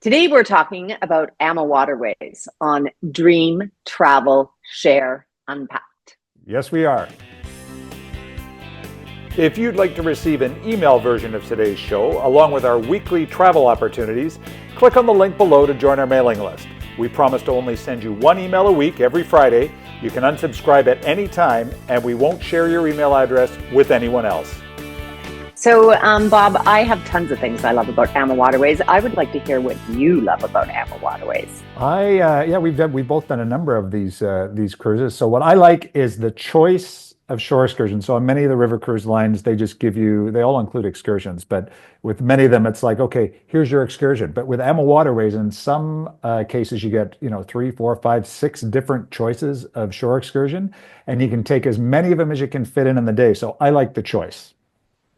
Today we're talking about AMA Waterways on Dream, Travel, Share, Unpacked. Yes, we are. If you'd like to receive an email version of today's show, along with our weekly travel opportunities, click on the link below to join our mailing list. We promise to only send you one email a week every Friday. You can unsubscribe at any time, and we won't share your email address with anyone else. So, Bob, I have tons of things I love about AMA Waterways. I would like to hear what you love about AMA Waterways. We've both done a number of these cruises. So what I like is the choice of shore excursions. So on many of the river cruise lines, they all include excursions, but with many of them, it's like, okay, here's your excursion. But with AMA Waterways, in some cases, you get 3, 4, 5, 6 different choices of shore excursion, and you can take as many of them as you can fit in the day. So I like the choice.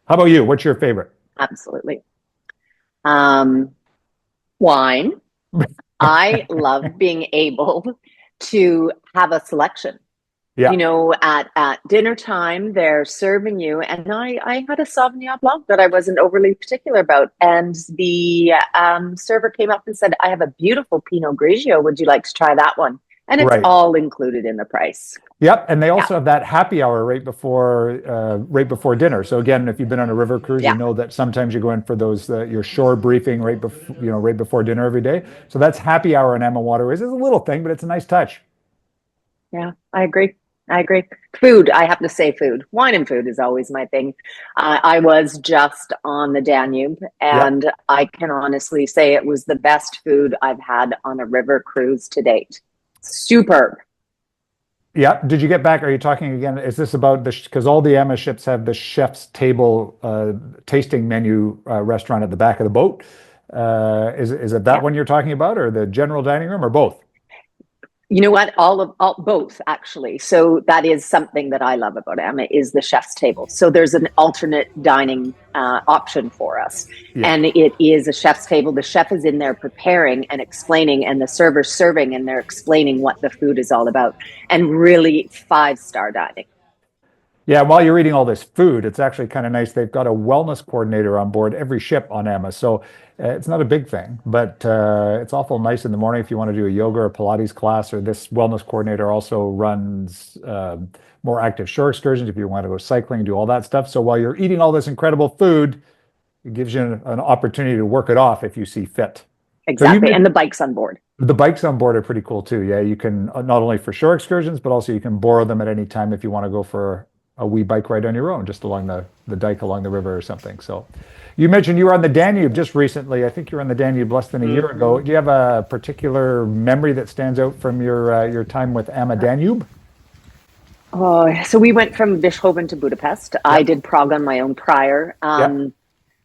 How about you? What's your favorite? Absolutely. Wine. I love being able to have a selection. Yeah. At dinner time, they're serving you. And I had a Sauvignon Blanc that I wasn't overly particular about. And the server came up and said, I have a beautiful Pinot Grigio. Would you like to try that one? And it's all included in the price. Yep, and they also have that happy hour right before dinner. So again, if you've been on a river cruise, you know that sometimes you go in for those your shore briefing right before dinner every day. So that's happy hour in AMA Waterways. It's a little thing, but it's a nice touch. Yeah, I agree. Food, I have to say food. Wine and food is always my thing. I was just on the Danube, and I can honestly say it was the best food I've had on a river cruise to date. Superb. Yeah. Did you get back? Are you talking again? Is this about because all the AMA ships have the chef's table tasting menu restaurant at the back of the boat? Is it that one you're talking about, or the general dining room, or both? You know what? Both, actually. So that is something that I love about AMA is the chef's table. So there's an alternate dining option for us. Yeah. And it is a chef's table. The chef is in there preparing and explaining, and the server's serving, and they're explaining what the food is all about. And really 5-star dining. Yeah, while you're eating all this food, it's actually kind of nice. They've got a wellness coordinator on board every ship on AMA. So it's not a big thing, but it's awful nice in the morning if you want to do a yoga or Pilates class, or this wellness coordinator also runs more active shore excursions if you want to go cycling and do all that stuff. So while you're eating all this incredible food, it gives you an opportunity to work it off if you see fit. Exactly, and the bikes on board. The bikes on board are pretty cool too. Yeah, you can not only for shore excursions, but also you can borrow them at any time if you want to go for a wee bike ride on your own, just along the dike along the river or something. So you mentioned you were on the Danube just recently. I think you were on the Danube less than a year ago. Do you have a particular memory that stands out from your time with AMA Danube? Oh, so we went from Eindhoven to Budapest. Yep. I did Prague on my own prior.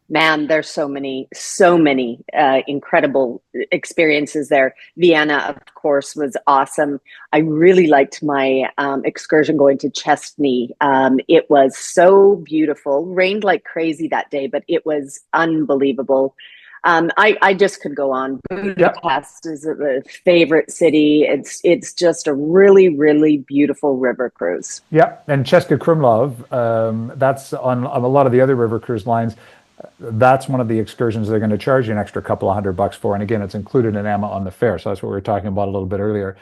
Man, there's so many incredible experiences there. Vienna, of course, was awesome. I really liked my excursion going to Chesney. It was so beautiful. Rained like crazy that day, but it was unbelievable. I just could go on. Budapest is a favorite city. It's just a really, really beautiful river cruise. Yeah, and Český Krumlov, that's on a lot of the other river cruise lines. That's one of the excursions they're going to charge you an extra couple of $100 for. And again, it's included in AMA on the fare. So that's what we were talking about a little bit earlier.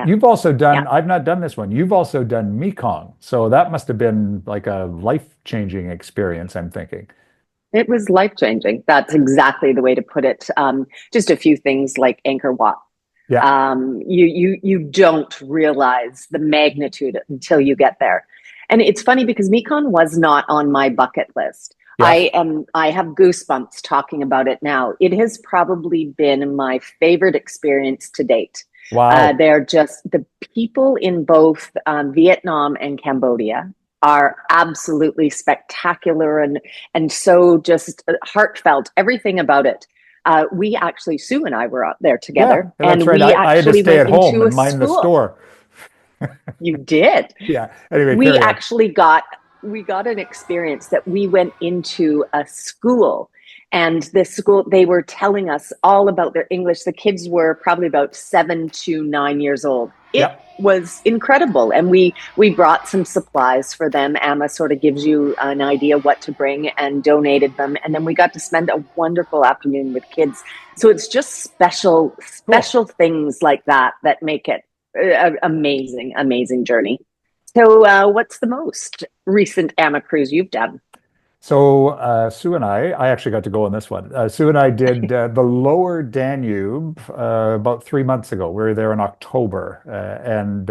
You've also done, I've not done this one. You've also done Mekong. So that must have been like a life-changing experience, I'm thinking. It was life-changing. That's exactly the way to put it. Just a few things like Angkor Wat. Yeah. You don't realize the magnitude until you get there. And it's funny because Mekong was not on my bucket list. Yes. I have goosebumps talking about it now. It has probably been my favorite experience to date. Wow. They're just the people in both Vietnam and Cambodia are absolutely spectacular and so just heartfelt, everything about it. We actually, Sue and I were out there together. Yeah, that's right. I had to stay at home and mind the store. You did? Yeah. Anyway, we actually got an experience that we went into a school, and this school, they were telling us all about their English. The kids were probably about 7 to 9 years old. it Yep. was incredible, and we brought some supplies for them. AMA sort of gives you an idea what to bring and donated them, and then we got to spend a wonderful afternoon with kids. So it's just Cool. special things like that that make it an amazing journey. So what's the most recent AMA cruise you've done? So Sue and I actually got to go on this one. Sue and I did the Lower Danube about 3 months ago. We were there in October, and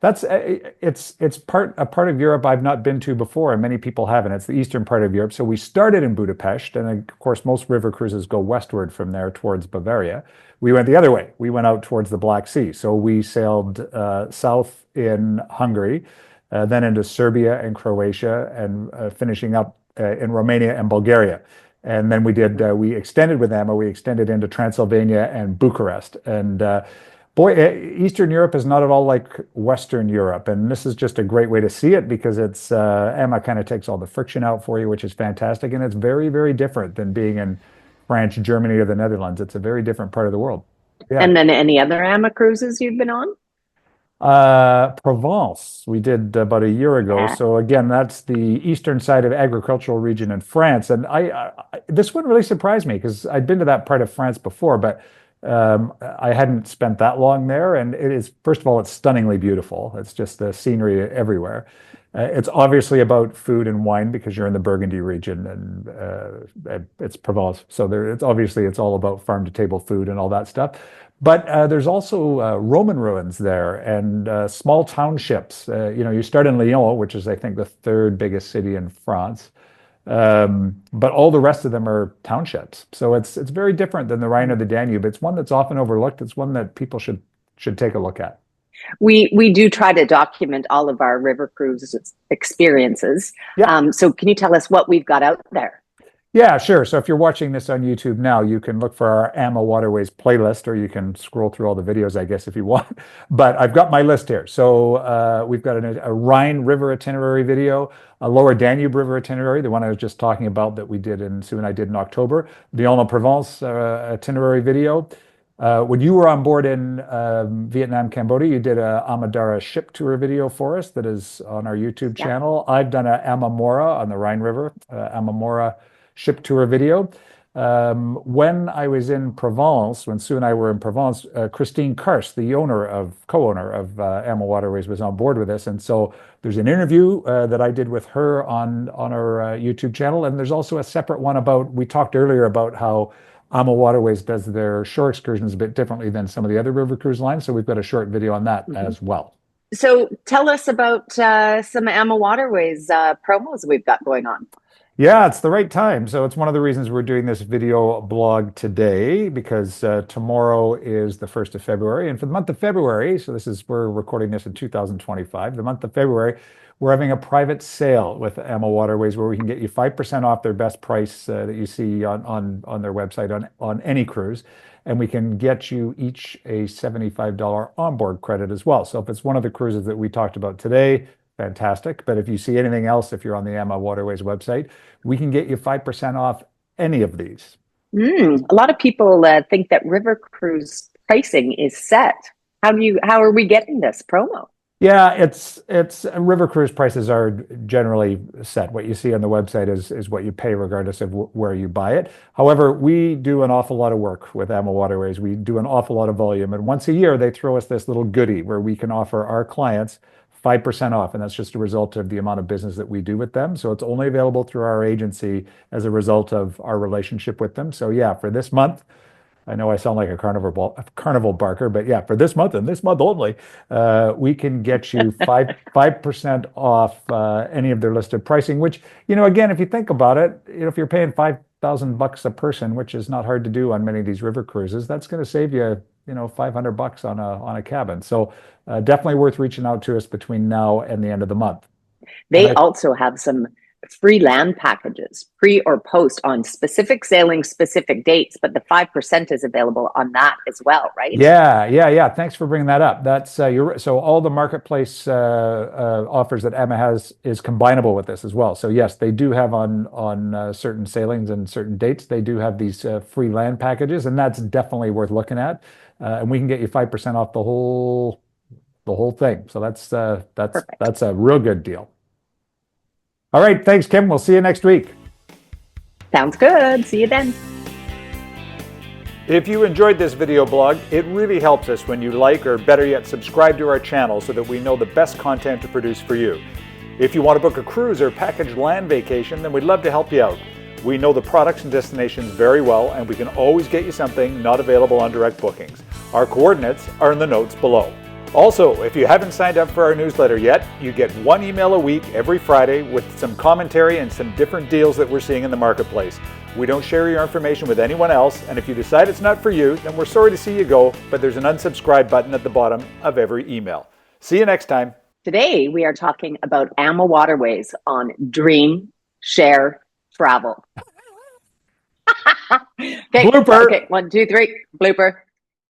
that's it's a part of Europe I've not been to before, and many people haven't. It's the eastern part of Europe. So we started in Budapest, and of course, most river cruises go westward from there towards Bavaria. We went the other way. We went out towards the Black Sea. So we sailed south in Hungary, then into Serbia and Croatia, and finishing up in Romania and Bulgaria. And then we extended with Emma, we extended into Transylvania and Bucharest. And boy, Eastern Europe is not at all like Western Europe. And this is just a great way to see it because Emma kind of takes all the friction out for you, which is fantastic. And it's very, very different than being in France, Germany, or the Netherlands. It's a very different part of the world. Yeah. And then any other AMA cruises you've been on? Provence, we did about a year ago. Yeah. So again, that's the eastern side of agricultural region in France. And this one really surprised me because I'd been to that part of France before, but I hadn't spent that long there. And it is, first of all, it's stunningly beautiful. It's just the scenery everywhere. It's obviously about food and wine because you're in the Burgundy region and it's Provence. So it's all about farm to table food and all that stuff. But there's also Roman ruins there and small townships. You start in Lyon, which is, I think, the third biggest city in France. But all the rest of them are townships. So it's very different than the Rhine or the Danube. It's one that's often overlooked. It's one that people should take a look at. We do try to document all of our river cruise experiences. Yeah. So can you tell us what we've got out there? Yeah, sure. So if you're watching this on YouTube now, you can look for our AMA Waterways playlist, or you can scroll through all the videos, I guess, if you want. But I've got my list here. So we've got a Rhine River itinerary video, a Lower Danube River itinerary, the one I was just talking about that Sue and I did in October, the Provence itinerary video. When you were on board in Vietnam, Cambodia, you did a Amadara ship tour video for us that is on our YouTube Yeah. channel. I've done a Amamora on the Rhine River, Amamora ship tour video. When I was in Provence, when Sue and I were in Provence, Christine Karst, the co-owner of AMA Waterways, was on board with us. And so there's an interview that I did with her on our YouTube channel. And there's also a separate one we talked earlier about how AMA Waterways does their shore excursions a bit differently than some of the other river cruise lines. So we've got a short video on that Mhm. as well. So tell us about some AMA Waterways promos we've got going on. Yeah, it's the right time. So it's one of the reasons we're doing this video blog today because tomorrow is the 1st of February. And for the month of February, we're recording this in 2025, the month of February, we're having a private sale with AMA Waterways where we can get you 5% off their best price that you see on their website on any cruise. And we can get you each a $75 onboard credit as well. So if it's one of the cruises that we talked about today, fantastic. But if you see anything else, if you're on the AMA Waterways website, we can get you 5% off any of these. A lot of people think that river cruise pricing is set. How are we getting this promo? Yeah, it's river cruise prices are generally set. What you see on the website is what you pay regardless of where you buy it. However, we do an awful lot of work with AMA Waterways. We do an awful lot of volume, and once a year they throw us this little goodie where we can offer our clients 5% off, and that's just a result of the amount of business that we do with them. So it's only available through our agency as a result of our relationship with them. So yeah, for this month, I know I sound like a carnival barker, but yeah, for this month and this month only, we can get you 5% off any of their listed pricing. Which, again, if you think about it, if you're paying $5,000 a person, which is not hard to do on many of these river cruises, that's going to save you, $500 on a cabin. So definitely worth reaching out to us between now and the end of the month. And They also have some free land packages, pre or post on specific sailing, specific dates, but the 5% is available on that as well, right? Yeah. Thanks for bringing that up. That's so all the marketplace offers that Emma has is combinable with this as well. So yes, they do have on certain sailings and certain dates. They do have these free land packages, and that's definitely worth looking at. And we can get you 5% off the whole thing. So Perfect. that's a real good deal. All right, thanks, Kim. We'll see you next week. Sounds good. See you then. If you enjoyed this video blog, it really helps us when you like, or better yet, subscribe to our channel so that we know the best content to produce for you. If you want to book a cruise or package land vacation, then we'd love to help you out. We know the products and destinations very well, and we can always get you something not available on direct bookings. Our coordinates are in the notes below. Also, if you haven't signed up for our newsletter yet, you get 1 email a week every Friday with some commentary and some different deals that we're seeing in the marketplace. We don't share your information with anyone else, and if you decide it's not for you, then we're sorry to see you go, but there's an unsubscribe button at the bottom of every email. See you next time. Today, we are talking about AMA Waterways on Dream, Share, Travel. Okay, Blooper. okay, 1, 2, 3, blooper.